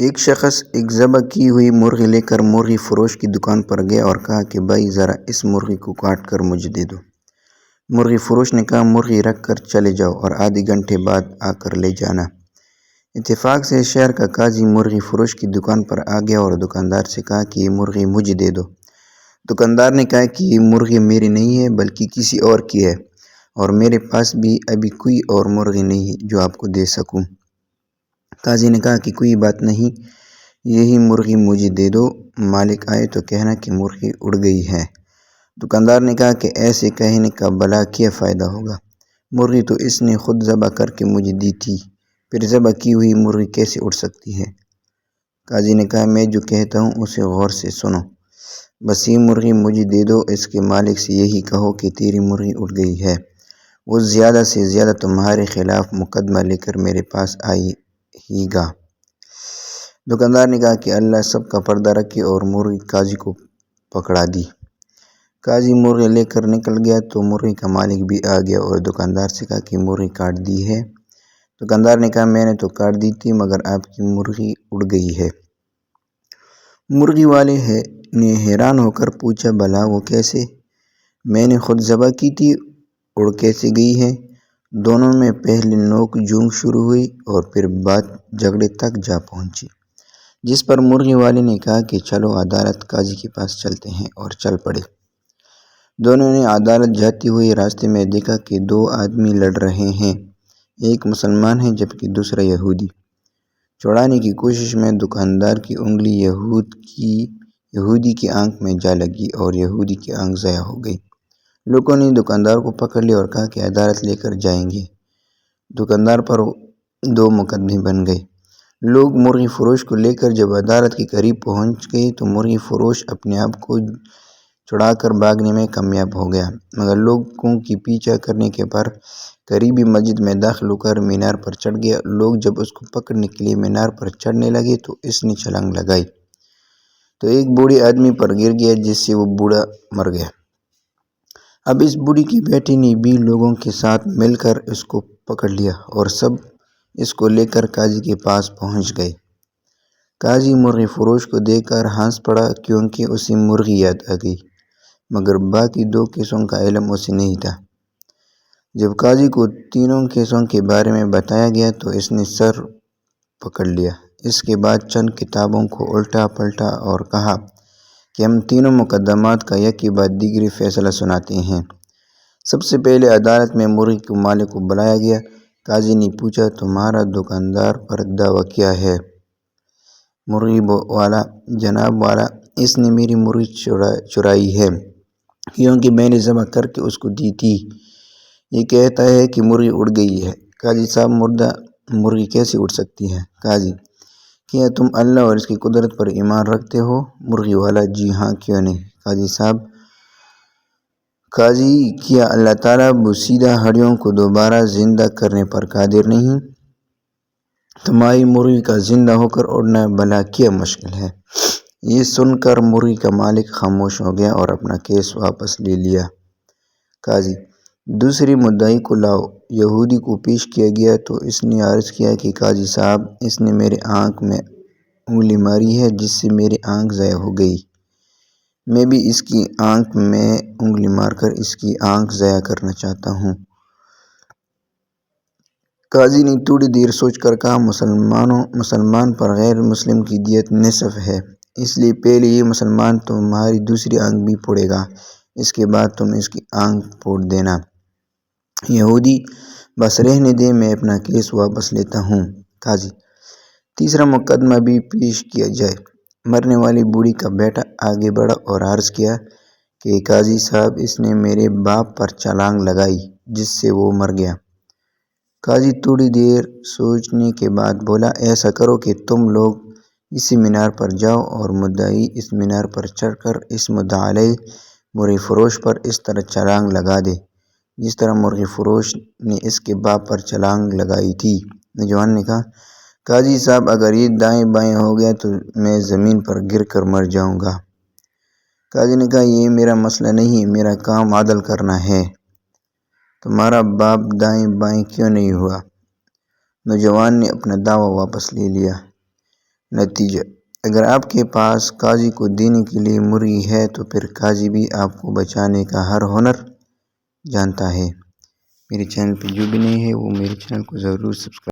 ایک شخص ایک ذبح کی ہوئی مرغی لے کر مرغی فروش کی دکان پر گیا اور کہا کہ بھائی ذرا اس مرغی کو کاٹ کر مجھے دے دو۔ مرغی فروش نے کہا مرغی رکھ کر چلے جاؤ اور آدھے گھنٹے بعد آ کر لے جانا۔ اتفاق سے شہر کا قاضی مرغی فروش کی دکان پر آ گیا اور دکاندار سے کہا کہ یہ مرغی مجھے دے دو۔ دکاندار نے کہا کہ یہ مرغی میری نہیں ہے بلکہ کسی اور کی ہے، اور میرے پاس بھی ابھی کوئی اور مرغی نہیں ہے جو آپ کو دے سکوں۔ قاضی نے کہا کہ کوئی بات نہیں، یہی مرغی مجھے دے دو، مالک آئے تو کہنا کہ مرغی اڑ گئی ہے۔ دکاندار نے کہا کہ ایسے کہنے کا بھلا کیا فائدہ ہوگا، مرغی تو اس نے خود ذبح کر کے مجھے دی تھی، پھر ذبح کی ہوئی مرغی کیسے اڑ سکتی ہے؟ قاضی نے کہا میں جو کہتا ہوں اسے غور سے سنو، بس یہ مرغی مجھے دے دو، اس کے مالک سے یہی کہو کہ تیری مرغی اڑ گئی ہے، وہ زیادہ سے زیادہ تمہارے خلاف مقدمہ لے کر میرے پاس آئے ہی گا۔ دکاندار نے کہا کہ اللہ سب کا پردہ رکھے، اور مرغی قاضی کو پکڑا دی۔ قاضی مرغی لے کر نکل گیا تو مرغی کا مالک بھی آ گیا اور دکاندار سے کہا کہ مرغی کاٹ دی ہے؟ دکاندار نے کہا میں نے تو کاٹ دی تھی مگر آپ کی مرغی اڑ گئی ہے۔ مرغی والے نے حیران ہو کر پوچھا بھلا وہ کیسے؟ میں نے خود ذبح کی تھی، اڑ کیسے گئی ہے؟ دونوں میں پہلے نوک جھونک شروع ہوئی اور پھر بات جھگڑے تک جا پہنچی، جس پر مرغی والے نے کہا کہ چلو عدالت قاضی کے پاس چلتے ہیں، اور چل پڑے۔ دونوں نے عدالت جاتے ہوئے راستے میں دیکھا کہ دو آدمی لڑ رہے ہیں، ایک مسلمان ہے جبکہ دوسرا یہودی۔ چھڑانے کی کوشش میں دکاندار کی انگلی یہودی کی آنکھ میں جا لگی اور یہودی کی آنکھ ضائع ہو گئی۔ لوگوں نے دکاندار کو پکڑ لیا اور کہا کہ عدالت لے کر جائیں گے۔ دکاندار پر دو مقدمے بن گئے۔ لوگ مرغی فروش کو لے کر جب عدالت کے قریب پہنچ گئے تو مرغی فروش اپنے آپ کو چھڑا کر بھاگنے میں کامیاب ہو گیا، مگر لوگوں کی پیچھا کرنے کے پر قریبی مسجد میں داخل ہو کر مینار پر چڑھ گیا۔ لوگ جب اس کو پکڑنے کے لیے مینار پر چڑھنے لگے تو اس نے چھلانگ لگائی تو ایک بوڑھے آدمی پر گر گیا، جس سے وہ بوڑھا مر گیا۔ اب اس بوڑھی کی بیٹی نے بھی لوگوں کے ساتھ مل کر اس کو پکڑ لیا اور سب اس کو لے کر قاضی کے پاس پہنچ گئے۔ قاضی مرغی فروش کو دیکھ کر ہنس پڑا کیونکہ اسے مرغی یاد آ گئی، مگر باقی دو کیسوں کا علم اسے نہیں تھا۔ جب قاضی کو تینوں کیسوں کے بارے میں بتایا گیا تو اس نے سر پکڑ لیا۔ اس کے بعد چند کتابوں کو الٹا پلٹا اور کہا کہ ہم تینوں مقدمات کا یک کے بعد دیگری فیصلہ سناتے ہیں۔ سب سے پہلے عدالت میں مرغی کے مالک کو بلایا گیا۔ قاضی نے پوچھا تمہارا دکاندار پر دعویٰ کیا ہے؟ مرغی والا جناب والا، اس نے میری مرغی چرائی ہے کیونکہ میں نے ذبح کر کے اس کو دی تھی، یہ کہتا ہے کہ مرغی اڑ گئی ہے۔ قاضی صاحب مردہ مرغی کیسے اڑ سکتی ہے؟ قاضی کیا تم اللہ اور اس کی قدرت پر ایمان رکھتے ہو؟ مرغی والا جی ہاں کیوں نہیں؟ قاضی صاحب قاضی کیا اللہ تعالیٰ بوسیدہ ہڈیوں کو دوبارہ زندہ کرنے پر قادر نہیں؟ تمہاری مرغی کا زندہ ہو کر اڑنا بھلا کیا مشکل ہے؟ یہ سن کر مرغی کا مالک خاموش ہو گیا اور اپنا کیس واپس لے لیا۔ قاضی دوسری مدعی کو لاؤ۔ یہودی کو پیش کیا گیا تو اس نے عرض کیا کہ قاضی صاحب اس نے میرے آنکھ میں انگلی ماری ہے جس سے میری آنکھ ضائع ہو گئی، میں بھی اس کی آنکھ میں انگلی مار کر اس کی آنکھ ضائع کرنا چاہتا ہوں۔ قاضی نے تھوڑی دیر سوچ کر کہا مسلمان پر غیر مسلم کی دیت نصف ہے، اس لیے پہلے یہ مسلمان تمہاری دوسری آنکھ بھی پھوڑے گا، اس کے بعد تم اس کی آنکھ پھوڑ دینا۔ یہودی بس رہنے دے، میں اپنا کیس واپس لیتا ہوں۔ قاضی تیسرا مقدمہ بھی پیش کیا جائے۔ مرنے والی بوڑھی کا بیٹا آگے بڑھا اور عرض کیا کہ قاضی صاحب اس نے میرے باپ پر چھلانگ لگائی جس سے وہ مر گیا۔ قاضی تھوڑی دیر سوچنے کے بعد بولا ایسا کرو کہ تم لوگ اسی مینار پر جاؤ اور مدعی اس مینار پر چڑھ کر اس مدعا علیہ مرغی فروش پر اس طرح چھلانگ لگا دے جس طرح مرغی فروش نے اس کے باپ پر چھلانگ لگائی تھی۔ نوجوان نے کہا قاضی صاحب اگر یہ دائیں بائیں ہو گیا تو میں زمین پر گر کر مر جاؤں گا۔ قاضی نے کہا یہ میرا مسئلہ نہیں، میرا کام عدل کرنا ہے، تمہارا باپ دائیں بائیں کیوں نہیں ہوا؟ نوجوان نے اپنا دعویٰ واپس لے لیا۔ نتیجہ: اگر آپ کے پاس قاضی کو دینے کے لیے مرغی ہے تو پھر قاضی بھی آپ کو بچانے کا ہر ہنر جانتا ہے۔ میرے چینل پہ جو بھی نہیں ہے وہ میرے چینل کو ضرور سبسکرائب